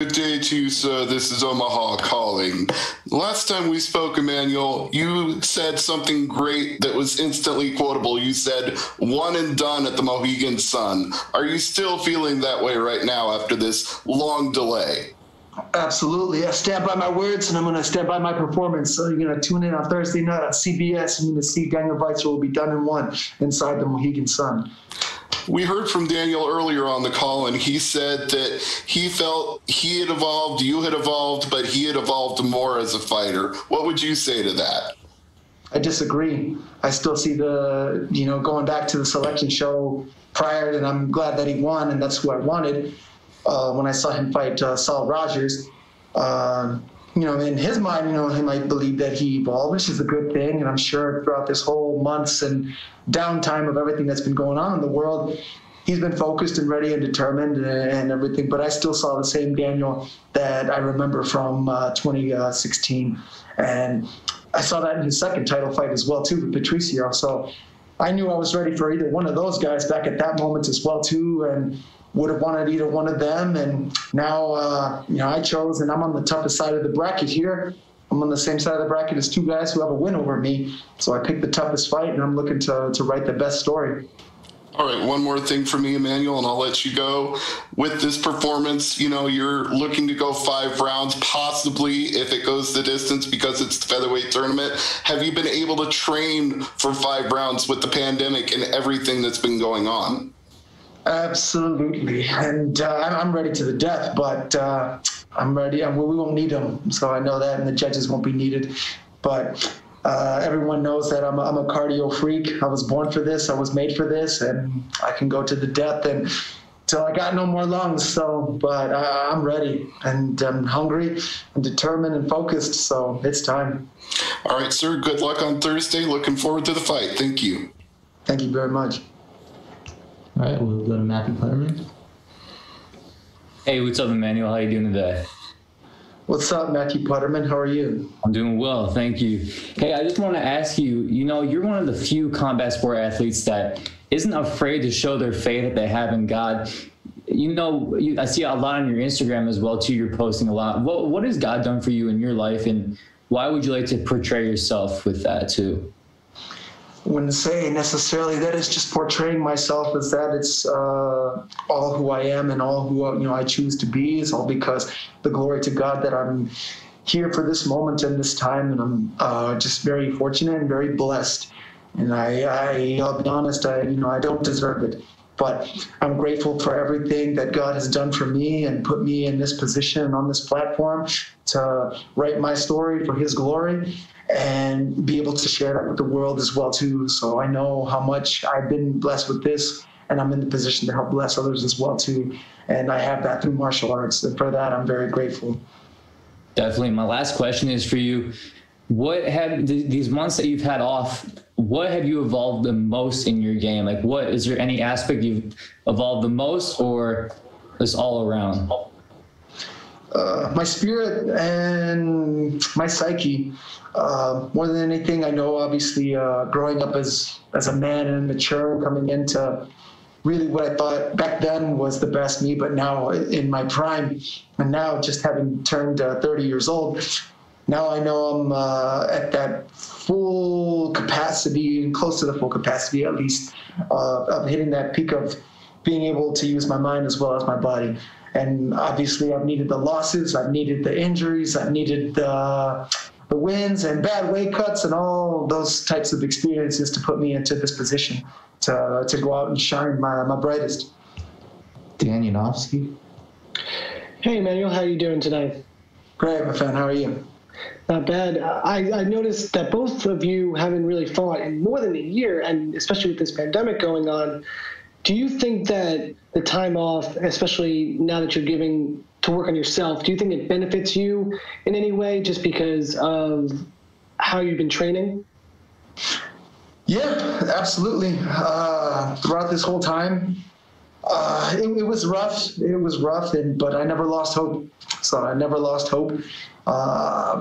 Good day to you, sir. This is Omaha calling. Last time we spoke, Emmanuel, you said something great that was instantly quotable. You said, one and done at the Mohegan Sun. Are you still feeling that way right now after this long delay? Absolutely. I stand by my words, and I'm going to stand by my performance. So you're going to tune in on Thursday night on CBS, and you're going to see Daniel Weitzer will be done and one inside the Mohegan Sun. We heard from Daniel earlier on the call, and he said that he felt he had evolved, you had evolved, but he had evolved more as a fighter. What would you say to that? I disagree. I still see going back to the selection show prior, and I'm glad that he won, and that's who I wanted. When I saw him fight Saul Rogers, in his mind, he might believe that he evolved, which is a good thing. And I'm sure throughout this whole months and downtime of everything that's been going on in the world, he's been focused and ready and determined and everything. But I still saw the same Daniel that I remember from 2016. And I saw that in his second title fight as well, too, with Patricio. So I knew I was ready for either one of those guys back at that moment as well, too. And would have wanted either one of them. And now, I chose, and I'm on the toughest side of the bracket here. I'm on the same side of the bracket as two guys who have a win over me. So I picked the toughest fight, and I'm looking to write the best story. All right, one more thing for me, Emmanuel, and I'll let you go. With this performance, you're looking to go 5 rounds, possibly if it goes the distance because it's the featherweight tournament. Have you been able to train for 5 rounds with the pandemic and everything that's been going on? Absolutely, and I'm ready to the death, but I'm ready. We won't need them, so I know that, and the judges won't be needed. But everyone knows that I'm a cardio freak. I was born for this. I was made for this, and I can go to the death and till I got no more lungs. So, but I'm ready, and I'm hungry, and determined, and focused. So it's time. All right, sir. Good luck on Thursday. Looking forward to the fight. Thank you. Thank you very much. All right, we'll go to Matthew Putterman. Hey, what's up, Emmanuel? How you doing today? What's up, Matthew Putterman? How are you? I'm doing well, thank you. Hey, I just want to ask you, you're one of the few combat sport athletes that isn't afraid to show their faith that they have in God. I see a lot on your Instagram as well, too. You're posting a lot. What has God done for you in your life, and why would you like to portray yourself with that, too? Wouldn't say necessarily that it's just portraying myself as that. It's all who I am and all who I choose to be. Is all because the glory to God that I'm here for this moment and this time, and I'm just very fortunate and very blessed. And I'll be honest, I don't deserve it, but I'm grateful for everything that God has done for me and put me in this position on this platform to write my story for His glory and be able to share that with the world as well, too. So I know how much I've been blessed with this, and I'm in the position to help bless others as well, too. And I have that through martial arts, and for that, I'm very grateful. Definitely. My last question is for you. What have these months that you've had off, what have you evolved the most in your game? Like, is there any aspect you've evolved the most, or just all around? My spirit and my psyche. More than anything, I know obviously growing up as a man and mature, coming into really what I thought back then was the best me, but now in my prime, and now just having turned 30 years old, now I know I'm at that full capacity, and close to the full capacity at least, of hitting that peak of being able to use my mind as well as my body. And obviously I've needed the losses, I've needed the injuries, I've needed the wins and bad weight cuts and all those types of experiences to put me into this position to go out and shine my brightest. Dan Yanofsky. Hey, Emmanuel, how are you doing tonight? Great, my friend. How are you? Not bad. I noticed that both of you haven't really fought in more than a year, and especially with this pandemic going on. Do you think that the time off, especially now that you're giving to work on yourself, do you think it benefits you in any way just because of how you've been training? Yeah, absolutely. Throughout this whole time, it was rough. It was rough, but I never lost hope. So I never lost hope.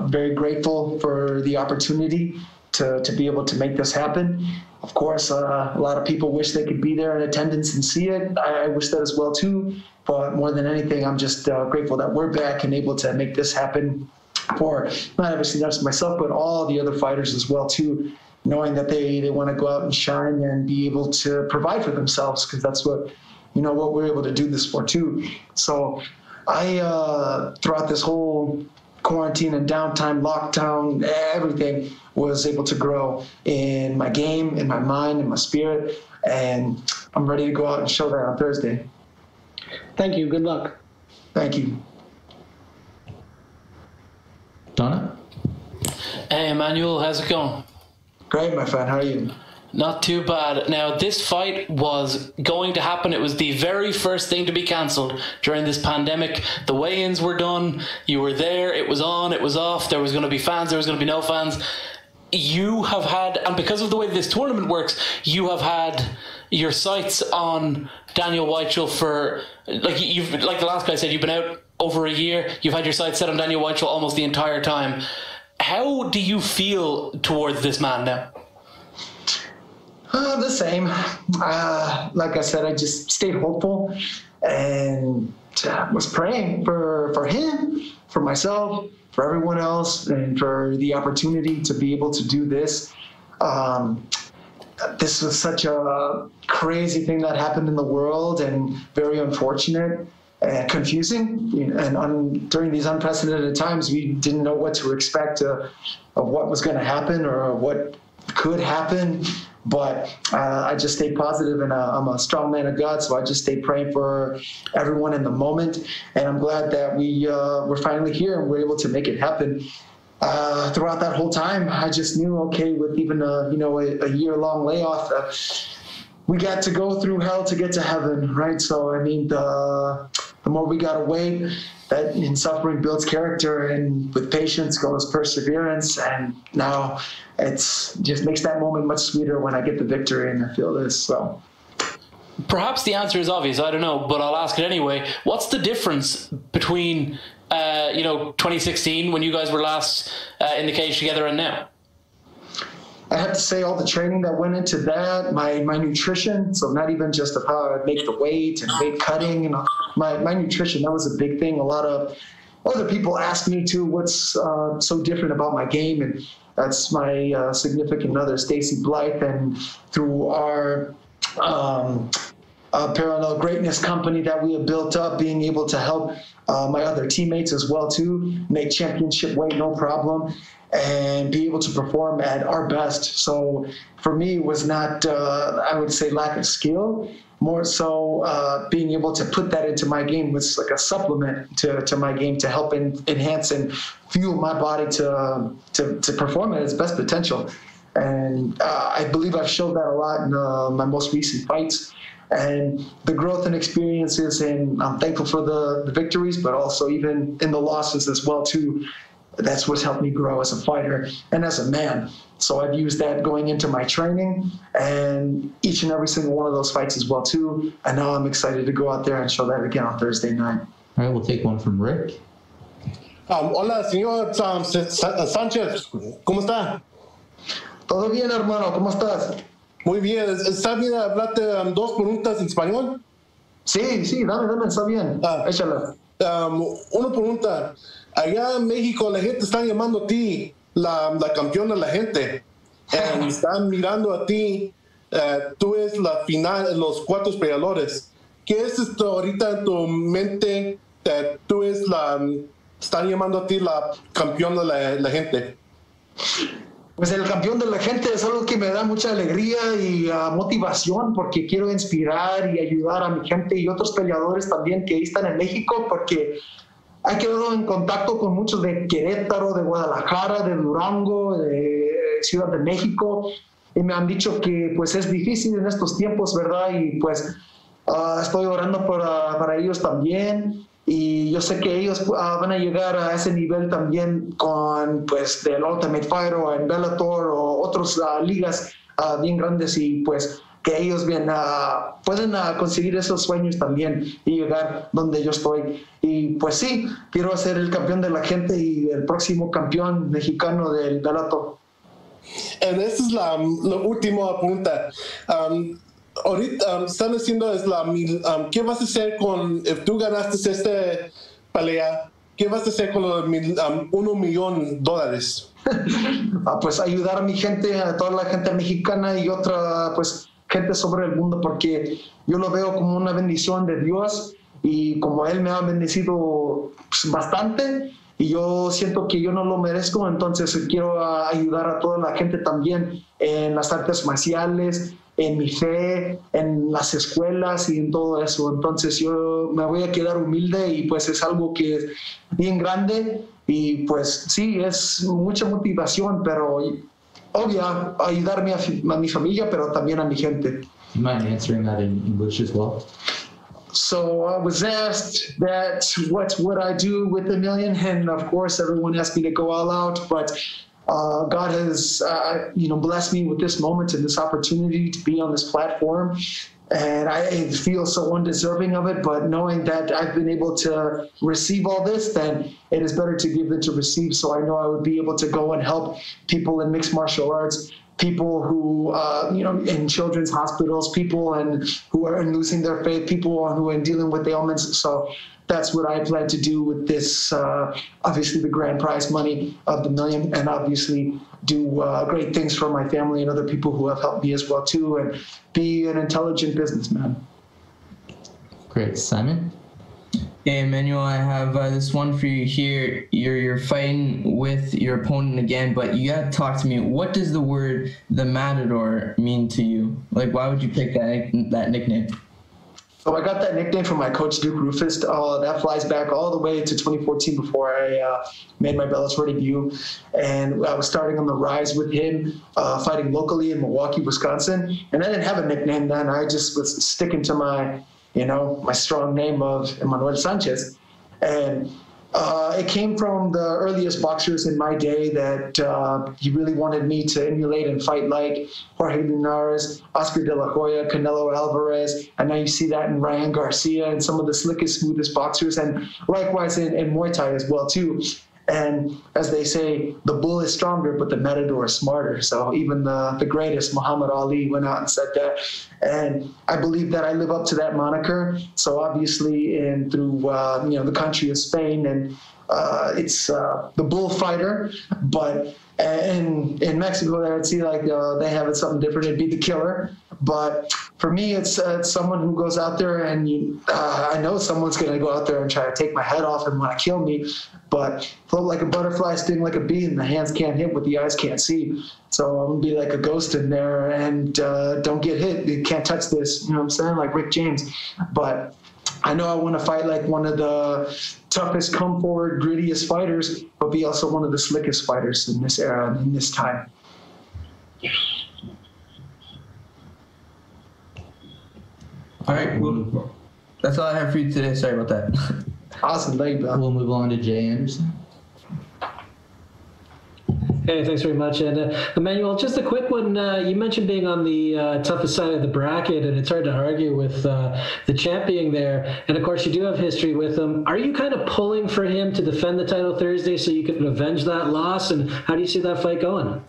Very grateful for the opportunity to be able to make this happen. Of course, a lot of people wish they could be there in attendance and see it. I wish that as well too. But more than anything, I'm just grateful that we're back and able to make this happen for not obviously just myself, but all the other fighters as well too, knowing that they want to go out and shine and be able to provide for themselves, because that's what we're able to do this for too. So I, throughout this whole quarantine and downtime, lockdown, everything, was able to grow in my game, in my mind, in my spirit, and I'm ready to go out and show that on Thursday. Thank you. Good luck. Thank you. Donna? Hey, Emmanuel, how's it going? Great, my friend. How are you? Not too bad. Now, this fight was going to happen. It was the very first thing to be cancelled during this pandemic. The weigh-ins were done. You were there. It was on. It was off. There was going to be fans. There was going to be no fans. You have had, and because of the way this tournament works, you have had your sights on Daniel Weichel for, like the last guy said, you've been out over a year. You've had your sights set on Daniel Weichel almost the entire time. How do you feel towards this man now? The same. Like I said, I just stayed hopeful and was praying for him, for myself, for everyone else, and for the opportunity to be able to do this. This was such a crazy thing that happened in the world, and very unfortunate and confusing. And during these unprecedented times, we didn't know what to expect of what was going to happen or what could happen. But I just stayed positive, and I'm a strong man of God, so I just stayed praying for everyone in the moment. And I'm glad that we're finally here and we're able to make it happen. Throughout that whole time, I just knew, okay, with even a year-long layoff, we got to go through hell to get to heaven, right? So I mean, the more we gotta wait, that in suffering builds character, and with patience goes perseverance. And now it's just makes that moment much sweeter when I get the victory and I feel this. So perhaps the answer is obvious, I don't know, but I'll ask it anyway. What's the difference between 2016 when you guys were last in the cage together and now? I have to say all the training that went into that, my nutrition, so not even just of how I make the weight and weight cutting, and my nutrition, that was a big thing. A lot of other people ask me too, what's so different about my game, and that's my significant other, Stacy Blythe, and through our Parallel Greatness company that we have built up, being able to help my other teammates as well too, make championship weight no problem, and be able to perform at our best. So for me, it was not, I would say, lack of skill, more so being able to put that into my game was like a supplement to my game to help enhance and fuel my body to perform at its best potential. And I believe I've showed that a lot in my most recent fights. And the growth and experiences, and I'm thankful for the victories, but also even in the losses as well too. That's what's helped me grow as a fighter and as a man. So I've used that going into my training and each and every single one of those fights as well too. And now I'm excited to go out there and show that again on Thursday night. All right, we'll take one from Rick. Hola, señor Sanchez. ¿Cómo está? Todo bien, hermano. ¿Cómo estás? Muy bien. ¿Está bien hablarte dos preguntas en español? Sí, dame, está bien. Échala. Una pregunta. Allá en México la gente está llamando a ti la campeona de la gente. Están mirando a ti. Tú eres la final, los 4 peleadores. ¿Qué es esto ahorita en tu mente? Tú eres están llamando a ti la campeona de la gente. Pues el campeón de la gente es algo que me da mucha alegría y motivación, porque quiero inspirar y ayudar a mi gente y otros peleadores también que están en México, porque he quedado en contacto con muchos de Querétaro, de Guadalajara, de Durango, de Ciudad de México, y me han dicho que pues es difícil en estos tiempos, ¿verdad? Y pues estoy orando para ellos también. Y yo sé que ellos van a llegar a ese nivel también con, pues, del Ultimate Fighter o en Bellator o otras ligas bien grandes, y pues que ellos bien pueden conseguir esos sueños también y llegar donde yo estoy. Y pues sí, quiero ser el campeón de la gente y el próximo campeón mexicano del Bellator. Esa es la última pregunta. Ahorita están haciendo ¿qué vas a hacer if tú ganaste esta pelea? ¿Qué vas a hacer con los $1 millón? Pues ayudar a mi gente, a toda la gente mexicana y otra pues gente sobre el mundo, porque yo lo veo como una bendición de Dios y como Él me ha bendecido pues, bastante y yo siento que yo no lo merezco, entonces quiero ayudar a toda la gente también en las artes marciales, en mi fe, en las escuelas y en todo eso. Entonces yo me voy a quedar humilde y pues es algo que es bien grande y pues sí, es mucha motivación, pero obvio, ayudarme a mi familia, pero también a mi gente. Do you mind answering that in English as well? So I was asked that what would I do with $1 million, and of course everyone asked me to go all out, but God has blessed me with this moment and this opportunity to be on this platform, and I feel so undeserving of it, but knowing that I've been able to receive all this, then it is better to give than to receive. So I know I would be able to go and help people in mixed martial arts, people who, in children's hospitals, people who are losing their faith, people who are dealing with ailments. So that's what I plan to do with this, obviously the grand prize money of the $1 million, and obviously do great things for my family and other people who have helped me as well too, and be an intelligent businessman. Great. Simon? Hey, Emmanuel, I have this one for you here. You're fighting with your opponent again, but you got to talk to me. What does the word the Matador mean to you? Like, why would you pick that nickname? So I got that nickname from my coach, Duke Rufus. That flies back all the way to 2014 before I made my Bellator debut. And I was starting on the rise with him, fighting locally in Milwaukee, Wisconsin. And I didn't have a nickname then. I just was sticking to my strong name of Emmanuel Sanchez. And it came from the earliest boxers in my day that he really wanted me to emulate and fight like Jorge Linares, Oscar De La Hoya, Canelo Alvarez. And now you see that in Ryan Garcia and some of the slickest, smoothest boxers, and likewise in Muay Thai as well too. And as they say, the bull is stronger, but the matador is smarter. So even the greatest, Muhammad Ali, went out and said that. And I believe that I live up to that moniker. So obviously, through the country of Spain, and it's the bullfighter. But in Mexico, I would see like they have it something different. It'd be the killer. But for me, it's someone who goes out there, and I know someone's going to go out there and try to take my head off and want to kill me. But float like a butterfly, sting like a bee, and the hands can't hit what the eyes can't see. So I'm going to be like a ghost in there, and don't get hit. You can't touch this. You know what I'm saying? Like Rick James. But I know I want to fight like one of the toughest, come forward, grittiest fighters, but be also one of the slickest fighters in this era, in this time. All right, well, that's all I have for you today. Sorry about that. Awesome, thank you, We'll move on to Jay Anderson. Hey, thanks very much. And Emmanuel, just a quick one. You mentioned being on the toughest side of the bracket, and it's hard to argue with the champion there. And of course, you do have history with him. Are you kind of pulling for him to defend the title Thursday so you can avenge that loss? And how do you see that fight going?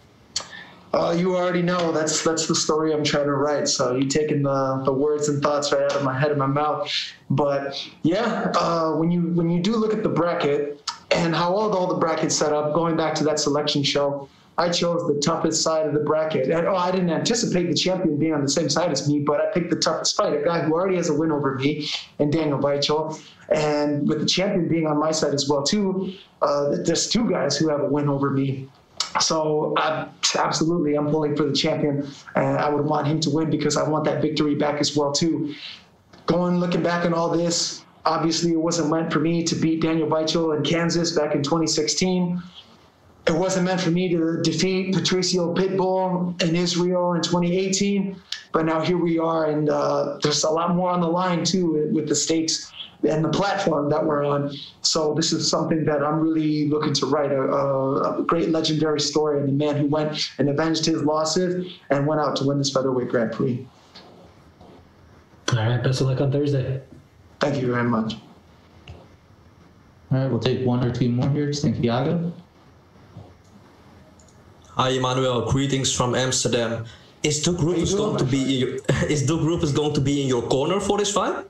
You already know that's the story I'm trying to write. So you're taking the words and thoughts right out of my head and my mouth. But yeah, when you do look at the bracket and how all the brackets set up, going back to that selection show, I chose the toughest side of the bracket. And I didn't anticipate the champion being on the same side as me, but I picked the toughest fight, a guy who already has a win over me, and Daniel Weichel. And with the champion being on my side as well too, there's two guys who have a win over me. So absolutely, I'm pulling for the champion, and I would want him to win because I want that victory back as well too. Looking back on all this, obviously it wasn't meant for me to beat Daniel Weichel in Kansas back in 2016. It wasn't meant for me to defeat Patricio Pitbull in Israel in 2018. But now here we are, and there's a lot more on the line too with the stakes and the platform that we're on. So this is something that I'm really looking to write, a great legendary story, and the man who went and avenged his losses and went out to win this featherweight Grand Prix. All right, best of luck on Thursday. Thank you very much. All right, we'll take one or two more here. Santiago. Hi, Emmanuel. Greetings from Amsterdam. Is the group going to be in your corner for this fight?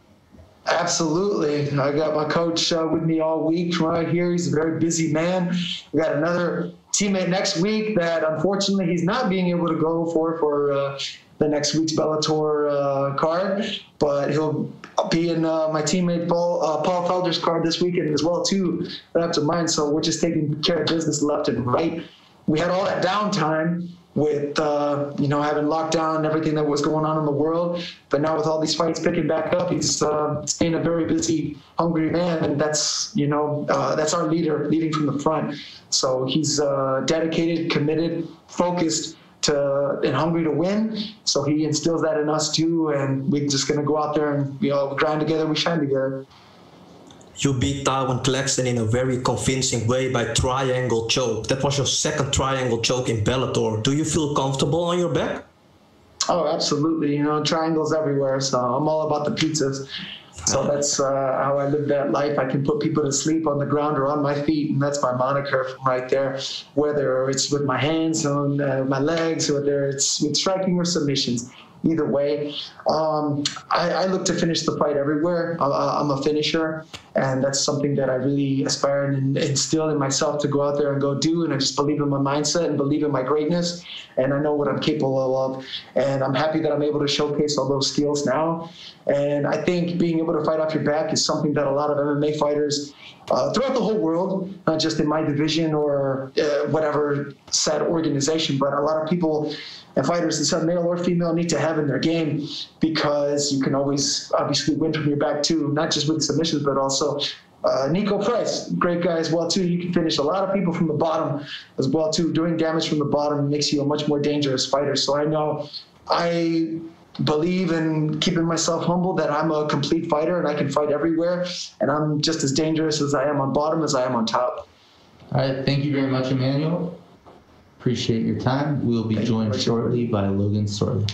Absolutely. I got my coach with me all week right here. He's a very busy man. We got another teammate next week that unfortunately he's not being able to go for the next week's Bellator card, but he'll be in my teammate Paul Felder's card this weekend as well too, after mine. So we're just taking care of business left and right. We had all that downtime with having lockdown and everything that was going on in the world, but now with all these fights picking back up, he's staying a very busy, hungry man, and that's our leader leading from the front. So he's dedicated, committed, focused and hungry to win. So he instills that in us too, and we're just gonna go out there and grind together, we shine together. You beat Tywin Claxton in a very convincing way by triangle choke. That was your second triangle choke in Bellator. Do you feel comfortable on your back? Oh, absolutely. Triangles everywhere. So I'm all about the pizzas. So that's how I live that life. I can put people to sleep on the ground or on my feet, and that's my moniker from right there. Whether it's with my hands on my legs, whether it's with striking or submissions. Either way, I look to finish the fight everywhere. I'm a finisher, and that's something that I really aspire and instill in myself to go out there and go do. And I just believe in my mindset and believe in my greatness, and I know what I'm capable of. And I'm happy that I'm able to showcase all those skills now. And I think being able to fight off your back is something that a lot of MMA fighters throughout the whole world, not just in my division or whatever said organization, but a lot of people and fighters, and male or female, need to have in their game, because you can always obviously win from your back too, not just with submissions, but also Nico Price, great guy as well too. You can finish a lot of people from the bottom as well too. Doing damage from the bottom makes you a much more dangerous fighter. So I believe in keeping myself humble, that I'm a complete fighter and I can fight everywhere, and I'm just as dangerous as I am on bottom as I am on top. All right, thank you very much, Emmanuel. Appreciate your time. We'll be joined shortly by Logan Sorley.